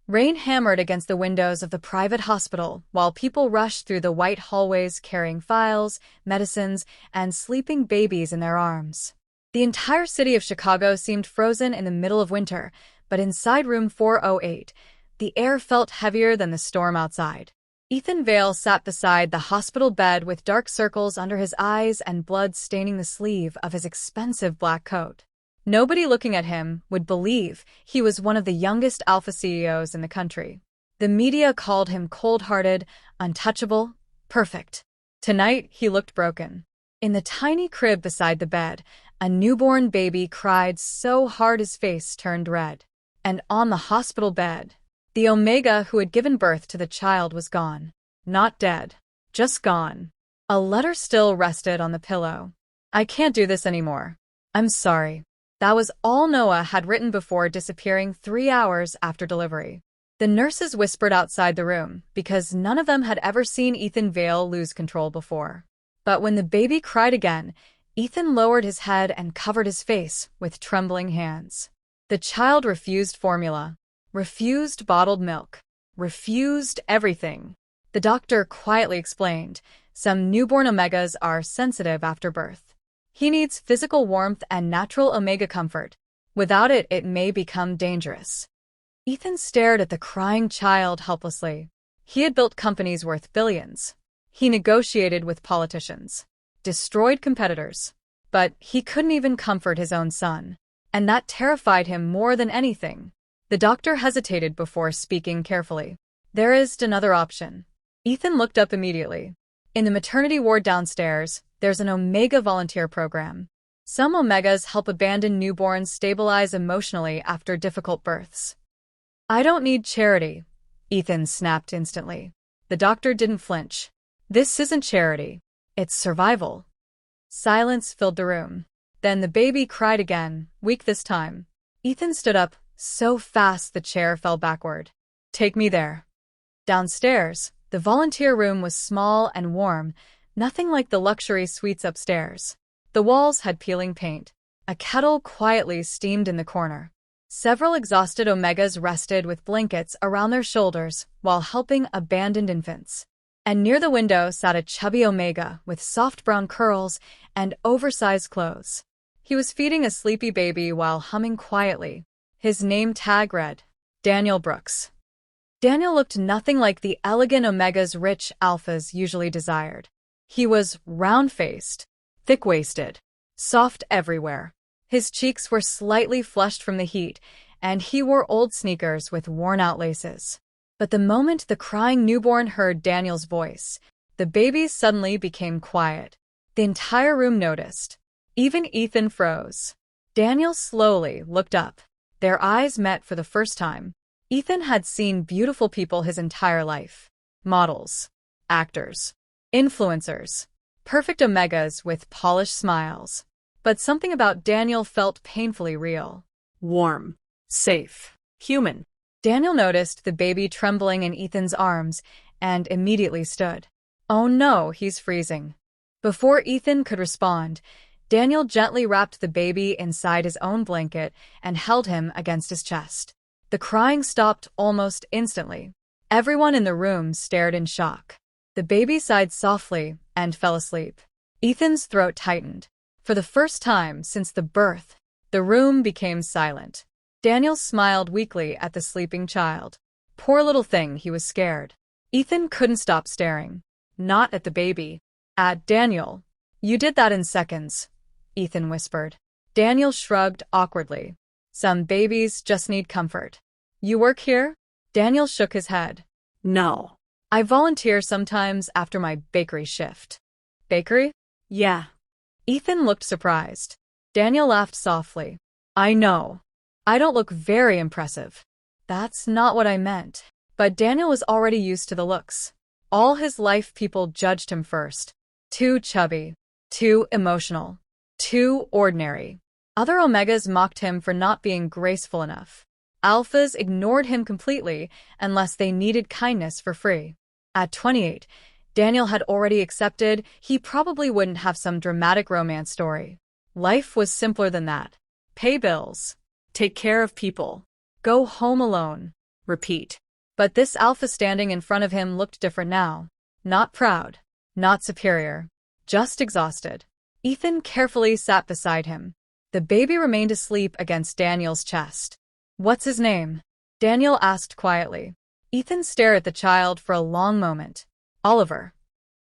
Rain hammered against the windows of the private hospital while people rushed through the white hallways carrying files, medicines, and sleeping babies in their arms. The entire city of Chicago seemed frozen in the middle of winter, but inside room 408, the air felt heavier than the storm outside. Ethan Vale sat beside the hospital bed with dark circles under his eyes and blood staining the sleeve of his expensive black coat. Nobody looking at him would believe he was one of the youngest alpha CEOs in the country. The media called him cold-hearted, untouchable, perfect. Tonight, he looked broken. In the tiny crib beside the bed, a newborn baby cried so hard his face turned red. And on the hospital bed, the Omega who had given birth to the child was gone. Not dead, just gone. A letter still rested on the pillow. "I can't do this anymore. I'm sorry." That was all Noah had written before disappearing 3 hours after delivery. The nurses whispered outside the room because none of them had ever seen Ethan Vale lose control before. But when the baby cried again, Ethan lowered his head and covered his face with trembling hands. The child refused formula, refused bottled milk, refused everything. The doctor quietly explained, "Some newborn omegas are sensitive after birth. He needs physical warmth and natural omega comfort. Without it, it may become dangerous." Ethan stared at the crying child helplessly. He had built companies worth billions. He negotiated with politicians, destroyed competitors. But he couldn't even comfort his own son. And that terrified him more than anything. The doctor hesitated before speaking carefully. "There is another option." Ethan looked up immediately. In the maternity ward downstairs, there's an Omega volunteer program. Some Omegas help abandoned newborns stabilize emotionally after difficult births. "I don't need charity," Ethan snapped instantly. The doctor didn't flinch. "This isn't charity. It's survival." Silence filled the room. Then the baby cried again, weak this time. Ethan stood up, so fast the chair fell backward. "Take me there." Downstairs, the volunteer room was small and warm, nothing like the luxury suites upstairs. The walls had peeling paint. A kettle quietly steamed in the corner. Several exhausted Omegas rested with blankets around their shoulders while helping abandoned infants. And near the window sat a chubby Omega with soft brown curls and oversized clothes. He was feeding a sleepy baby while humming quietly. His name tag read, Daniel Brooks. Daniel looked nothing like the elegant Omegas rich alphas usually desired. He was round-faced, thick-waisted, soft everywhere. His cheeks were slightly flushed from the heat, and he wore old sneakers with worn-out laces. But the moment the crying newborn heard Daniel's voice, the baby suddenly became quiet. The entire room noticed. Even Ethan froze. Daniel slowly looked up. Their eyes met for the first time. Ethan had seen beautiful people his entire life. Models, actors, influencers, perfect Omegas with polished smiles. But something about Daniel felt painfully real. Warm, safe, human. Daniel noticed the baby trembling in Ethan's arms and immediately stood. "Oh no, he's freezing." Before Ethan could respond, Daniel gently wrapped the baby inside his own blanket and held him against his chest. The crying stopped almost instantly. Everyone in the room stared in shock. The baby sighed softly and fell asleep. Ethan's throat tightened. For the first time since the birth, the room became silent. Daniel smiled weakly at the sleeping child. Poor little thing, he was scared. Ethan couldn't stop staring. Not at the baby. At Daniel. "You did that in seconds," Ethan whispered. Daniel shrugged awkwardly. "Some babies just need comfort." "You work here?" Daniel shook his head. "No." "I volunteer sometimes after my bakery shift." "Bakery?" "Yeah." Ethan looked surprised. Daniel laughed softly. "I know. I don't look very impressive." "That's not what I meant." But Daniel was already used to the looks. All his life people judged him first. Too chubby. Too emotional. Too ordinary. Other Omegas mocked him for not being graceful enough. Alphas ignored him completely unless they needed kindness for free. At 28, Daniel had already accepted he probably wouldn't have some dramatic romance story. Life was simpler than that. Pay bills. Take care of people. Go home alone. Repeat. But this alpha standing in front of him looked different now. Not proud. Not superior. Just exhausted. Ethan carefully sat beside him. The baby remained asleep against Daniel's chest. "What's his name?" Daniel asked quietly. Ethan stared at the child for a long moment. "Oliver."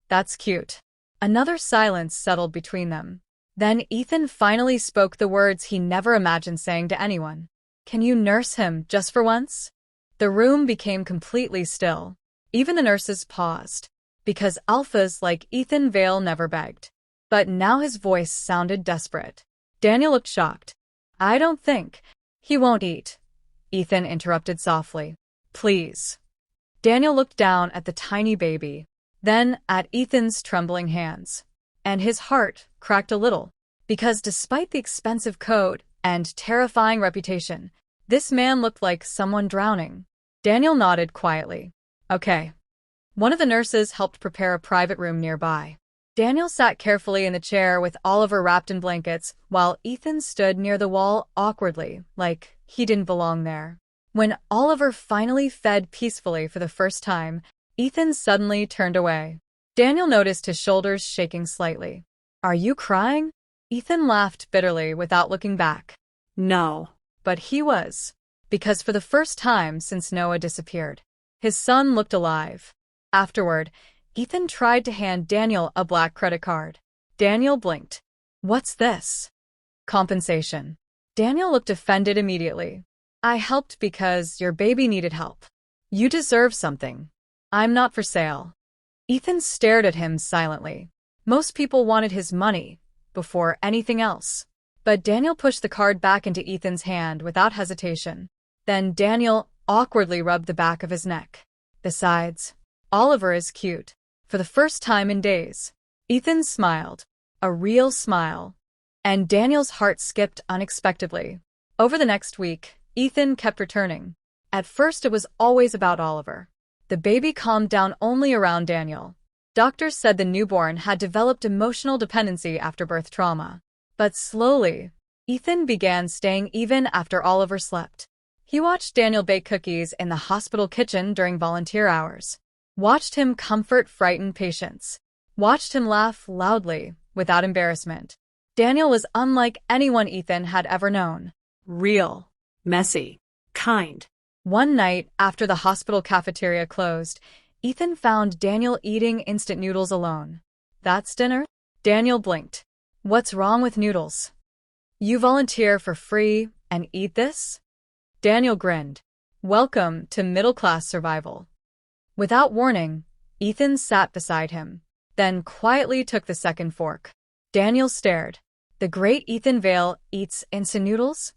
"That's cute." Another silence settled between them. Then Ethan finally spoke the words he never imagined saying to anyone. "Can you nurse him just for once?" The room became completely still. Even the nurses paused. Because alphas like Ethan Vale never begged. But now his voice sounded desperate. Daniel looked shocked. "I don't think. He won't eat." Ethan interrupted softly. "Please." Daniel looked down at the tiny baby, then at Ethan's trembling hands. And his heart cracked a little. Because despite the expensive coat and terrifying reputation, this man looked like someone drowning. Daniel nodded quietly. "Okay." One of the nurses helped prepare a private room nearby. Daniel sat carefully in the chair with Oliver wrapped in blankets, while Ethan stood near the wall awkwardly, like he didn't belong there. When Oliver finally fed peacefully for the first time, Ethan suddenly turned away. Daniel noticed his shoulders shaking slightly. "Are you crying?" Ethan laughed bitterly without looking back. No. But he was. Because for the first time since Noah disappeared, his son looked alive. Afterward, Ethan tried to hand Daniel a black credit card. Daniel blinked. "What's this?" "Compensation." Daniel looked offended immediately. "I helped because your baby needed help. You deserve something. I'm not for sale." Ethan stared at him silently. Most people wanted his money before anything else. But Daniel pushed the card back into Ethan's hand without hesitation. Then Daniel awkwardly rubbed the back of his neck. "Besides, Oliver is cute." For the first time in days, Ethan smiled. A real smile. And Daniel's heart skipped unexpectedly. Over the next week, Ethan kept returning. At first it was always about Oliver. The baby calmed down only around Daniel. Doctors said the newborn had developed emotional dependency after birth trauma. But slowly, Ethan began staying even after Oliver slept. He watched Daniel bake cookies in the hospital kitchen during volunteer hours. Watched him comfort frightened patients. Watched him laugh loudly, without embarrassment. Daniel was unlike anyone Ethan had ever known. Real. Messy. Kind. One night, after the hospital cafeteria closed, Ethan found Daniel eating instant noodles alone. "That's dinner?" Daniel blinked. "What's wrong with noodles? You volunteer for free and eat this?" Daniel grinned. "Welcome to middle-class survival." Without warning, Ethan sat beside him, then quietly took the second fork. Daniel stared. "The great Ethan Vale eats instant noodles?"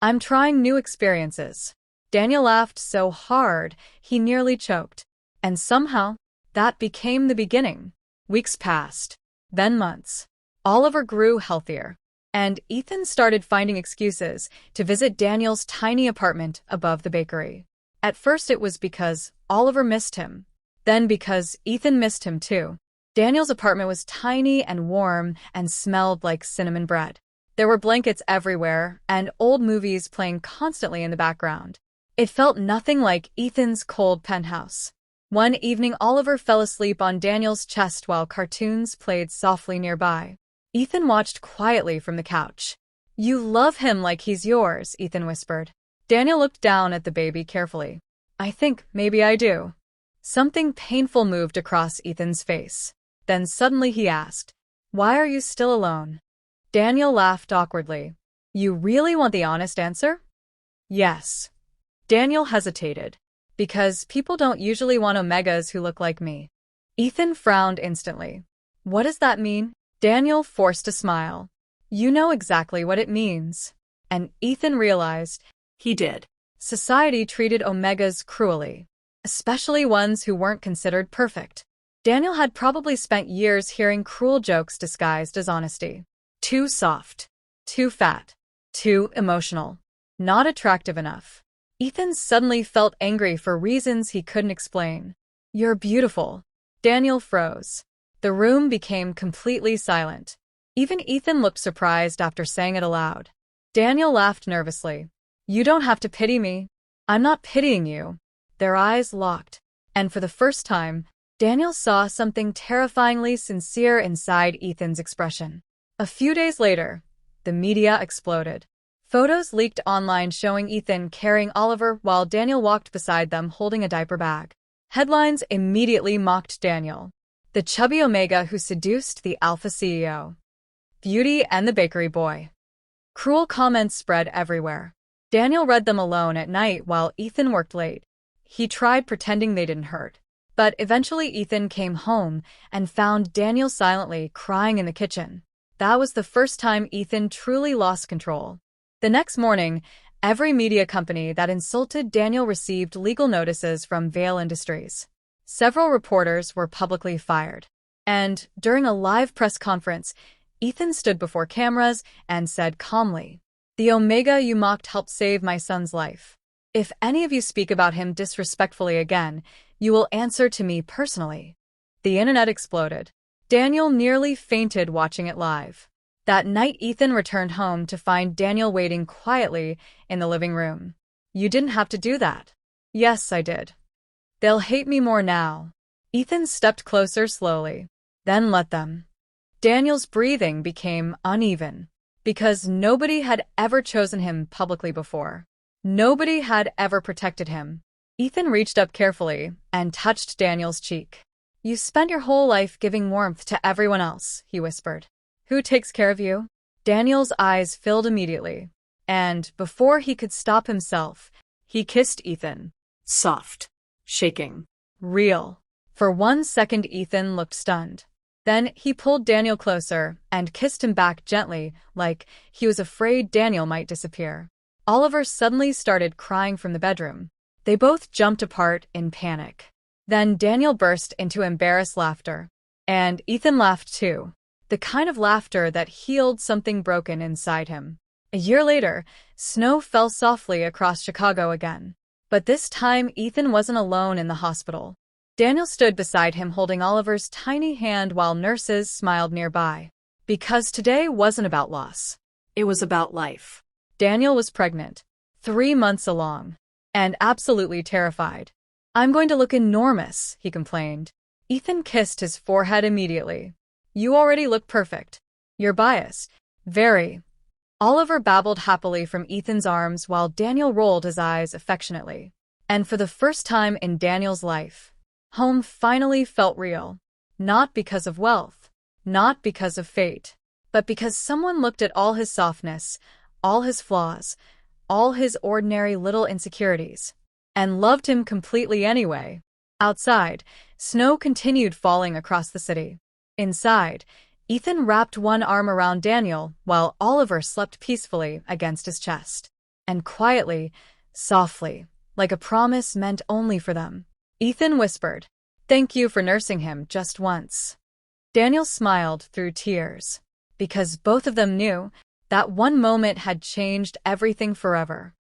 "I'm trying new experiences." Daniel laughed so hard he nearly choked. And somehow, that became the beginning. Weeks passed, then months. Oliver grew healthier, and Ethan started finding excuses to visit Daniel's tiny apartment above the bakery. At first it was because Oliver missed him, then because Ethan missed him too. Daniel's apartment was tiny and warm and smelled like cinnamon bread. There were blankets everywhere and old movies playing constantly in the background. It felt nothing like Ethan's cold penthouse. One evening, Oliver fell asleep on Daniel's chest while cartoons played softly nearby. Ethan watched quietly from the couch. "You love him like he's yours," Ethan whispered. Daniel looked down at the baby carefully. "I think maybe I do." Something painful moved across Ethan's face. Then suddenly he asked, "Why are you still alone?" Daniel laughed awkwardly. "You really want the honest answer?" "Yes." Daniel hesitated. "Because people don't usually want omegas who look like me." Ethan frowned instantly. "What does that mean?" Daniel forced a smile. "You know exactly what it means." And Ethan realized He did. society treated omegas cruelly, especially ones who weren't considered perfect. Daniel had probably spent years hearing cruel jokes disguised as honesty. Too soft. Too fat. Too emotional. Not attractive enough. Ethan suddenly felt angry for reasons he couldn't explain. "You're beautiful." Daniel froze. The room became completely silent. Even Ethan looked surprised after saying it aloud. Daniel laughed nervously. "You don't have to pity me. I'm not pitying you. Their eyes locked, and for the first time, Daniel saw something terrifyingly sincere inside Ethan's expression. A few days later, the media exploded. Photos leaked online showing Ethan carrying Oliver while Daniel walked beside them holding a diaper bag. Headlines immediately mocked Daniel, the chubby omega who seduced the alpha CEO. Beauty and the bakery boy. Cruel comments spread everywhere. Daniel read them alone at night while Ethan worked late. He tried pretending they didn't hurt. But eventually Ethan came home and found Daniel silently crying in the kitchen. That was the first time Ethan truly lost control. The next morning, every media company that insulted Daniel received legal notices from Vail Industries. Several reporters were publicly fired. And during a live press conference, Ethan stood before cameras and said calmly, "The omega you mocked helped save my son's life. If any of you speak about him disrespectfully again, you will answer to me personally." The internet exploded. Daniel nearly fainted watching it live. That night, Ethan returned home to find Daniel waiting quietly in the living room. "You didn't have to do that." "Yes, I did. They'll hate me more now." Ethan stepped closer slowly. "Then let them." Daniel's breathing became uneven because nobody had ever chosen him publicly before. Nobody had ever protected him. Ethan reached up carefully and touched Daniel's cheek. "You spent your whole life giving warmth to everyone else," he whispered. "Who takes care of you?" Daniel's eyes filled immediately, and before he could stop himself, he kissed Ethan. Soft. Shaking. Real. For 1 second, Ethan looked stunned. Then he pulled Daniel closer and kissed him back gently, like he was afraid Daniel might disappear. Oliver suddenly started crying from the bedroom. They both jumped apart in panic. Then Daniel burst into embarrassed laughter. And Ethan laughed too. The kind of laughter that healed something broken inside him. A year later, snow fell softly across Chicago again. But this time, Ethan wasn't alone in the hospital. Daniel stood beside him holding Oliver's tiny hand while nurses smiled nearby. Because today wasn't about loss. It was about life. Daniel was pregnant, 3 months along, and absolutely terrified. "I'm going to look enormous," he complained. Ethan kissed his forehead immediately. "You already look perfect. You're biased." "Very." Oliver babbled happily from Ethan's arms while Daniel rolled his eyes affectionately. And for the first time in Daniel's life, home finally felt real. Not because of wealth, not because of fate, but because someone looked at all his softness, all his flaws, all his ordinary little insecurities, and loved him completely anyway. Outside, snow continued falling across the city. Inside, Ethan wrapped one arm around Daniel while Oliver slept peacefully against his chest. And quietly, softly, like a promise meant only for them, Ethan whispered, "Thank you for nursing him just once." Daniel smiled through tears, because both of them knew that one moment had changed everything forever.